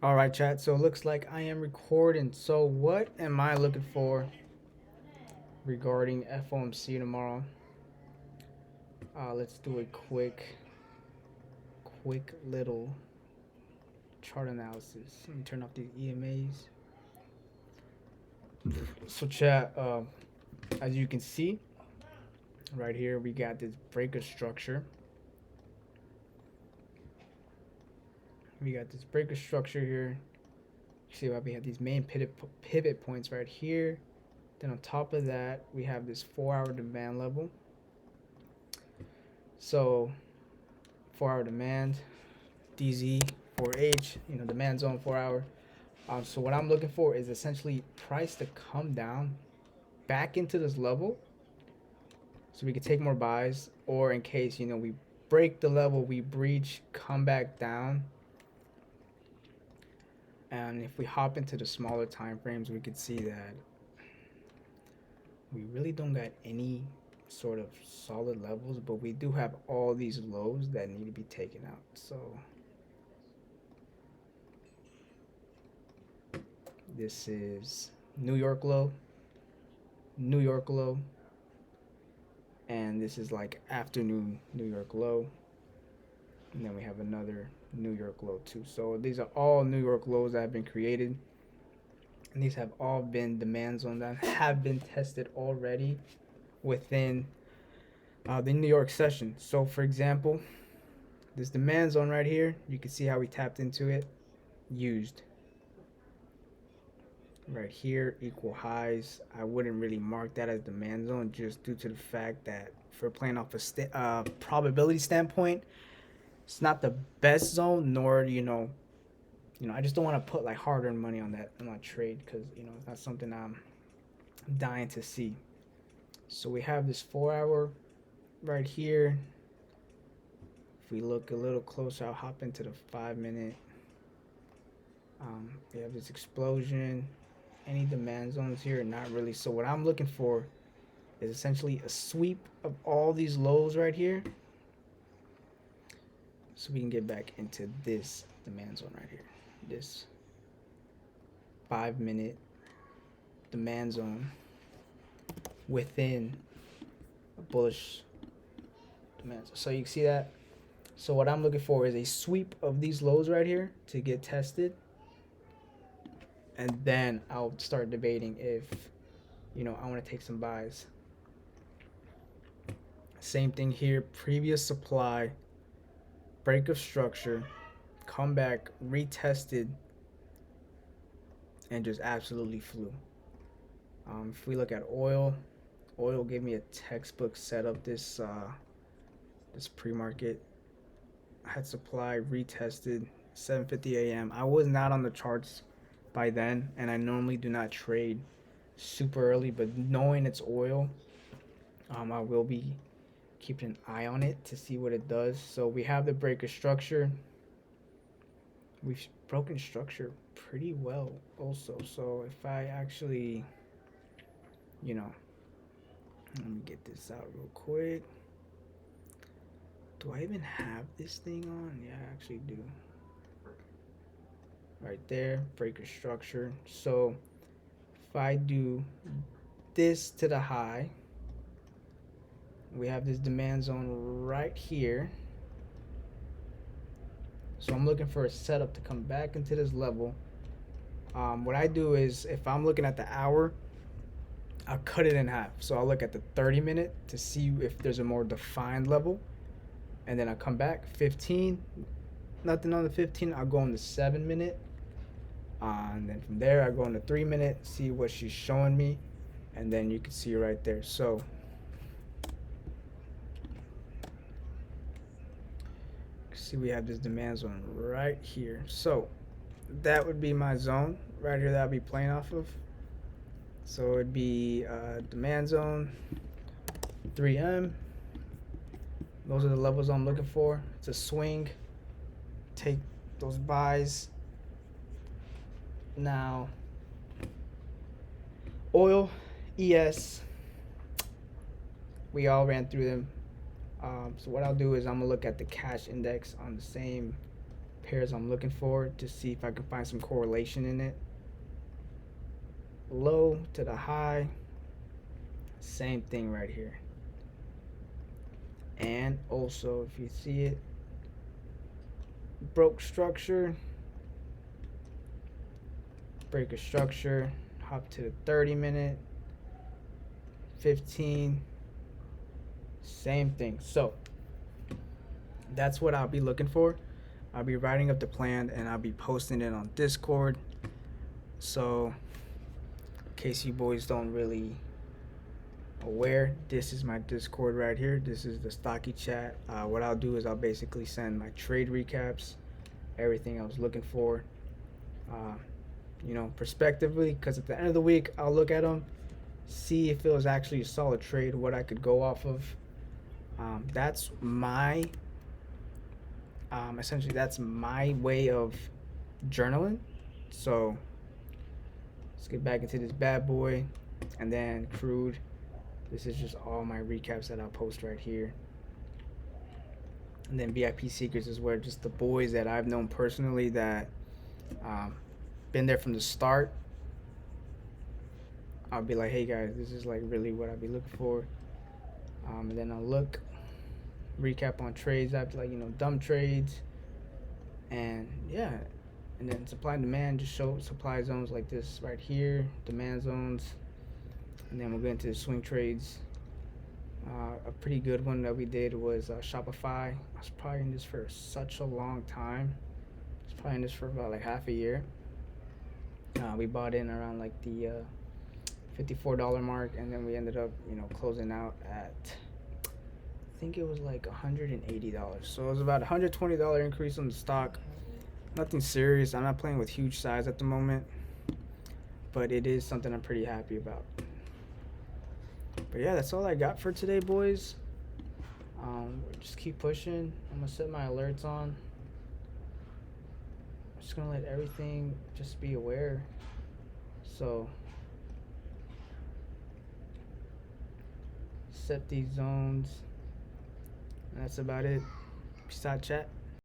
All right, chat. So it looks like I am recording. So what am I looking for regarding FOMC tomorrow? Let's do a quick little chart analysis. Let me turn off these EMAs. So chat, as you can see right here, we got this breaker structure. We got this breaker structure here. You see why we have these main pivot points right here. Then on top of that, we have this 4-hour demand level. So 4-hour demand, DZ, 4H, demand zone 4 hour. So what I'm looking for is essentially price to come down back into this level so we can take more buys, or in case, we break the level, we breach, come back down. And if we hop into the smaller time frames, we could see that we really don't got any sort of solid levels, but we do have all these lows that need to be taken out. So this is New York low, New York low, and this is like afternoon New York low, and then we have another New York low too. So these are all New York lows that have been created, and these have all been demand zones that have been tested already within the New York session. So for example, this demand zone right here, you can see how we tapped into it, used right here, equal highs. I wouldn't really mark that as demand zone just due to the fact that for playing off a probability standpoint, it's not the best zone, nor I just don't want to put like hard-earned money on that trade, because it's not something I'm dying to see. So we have this 4 hour right here. If we look a little closer, I'll hop into the 5 minute. We have this explosion. Any demand zones here? Not really. So what I'm looking for is essentially a sweep of all these lows right here, so we can get back into this demand zone right here, this 5 minute demand zone within a bullish demand zone. So you can see that. So what I'm looking for is a sweep of these lows right here to get tested, and then I'll start debating if I want to take some buys. Same thing here, previous supply, break of structure, come back, retested, and just absolutely flew. If we look at oil, oil gave me a textbook setup this pre-market. I had supply retested 7:50 a.m. I was not on the charts by then, and I normally do not trade super early, but knowing it's oil, I will be keeping an eye on it to see what it does. So we have the breaker structure. We've broken structure pretty well also. So if I actually, let me get this out real quick. Do I even have this thing on? Yeah, I actually do. Right there, breaker structure. So if I do this to the high, we have this demand zone right here. So I'm looking for a setup to come back into this level. What I do is, if I'm looking at the hour, I'll cut it in half. So I'll look at the 30-minute to see if there's a more defined level, and then I come back 15. Nothing on the 15. I'll go on the 7-minute, and then from there I go on the 3-minute, see what she's showing me, and then you can see right there. So see, we have this demand zone right here. So that would be my zone right here that I'll be playing off of. So it'd be demand zone 3M. Those are the levels I'm looking for. It's a swing. Take those buys. Now, oil, ES, we all ran through them. So what I'll do is I'm gonna look at the cash index on the same pairs I'm looking for to see if I can find some correlation in it. Low to the high, same thing right here. And also, if you see it, broke structure, break a structure, hop to the 30-minute, 15, same thing. So that's what I'll be looking for. I'll be writing up the plan and I'll be posting it on Discord. So in case you boys don't really aware, this is my Discord right here. This is the Stocky Chat. What I'll do is I'll basically send my trade recaps, everything I was looking for, prospectively, because at the end of the week I'll look at them, see if it was actually a solid trade, what I could go off of. That's my essentially that's my way of journaling. So let's get back into this bad boy, and then Crude. This is just all my recaps that I'll post right here. And then VIP Secrets is where just the boys that I've known personally that been there from the start. I'll be like, hey guys, this is like really what I'll be looking for. And then I'll look, recap on trades after, like, dumb trades. And yeah, and then supply and demand, just show supply zones like this right here, demand zones. And then we'll get into the swing trades. A pretty good one that we did was Shopify. I was probably in this for such a long time. I was probably in this for about like half a year. We bought in around like the $54 mark, and then we ended up, closing out at, I think it was like $180. So it was about $120 increase on the stock. Nothing serious. I'm not playing with huge size at the moment, but it is something I'm pretty happy about. But yeah, that's all I got for today, boys. Just keep pushing. I'm gonna set my alerts on. I'm just gonna let everything just be aware. So set these zones. And that's about it. Peace out, chat.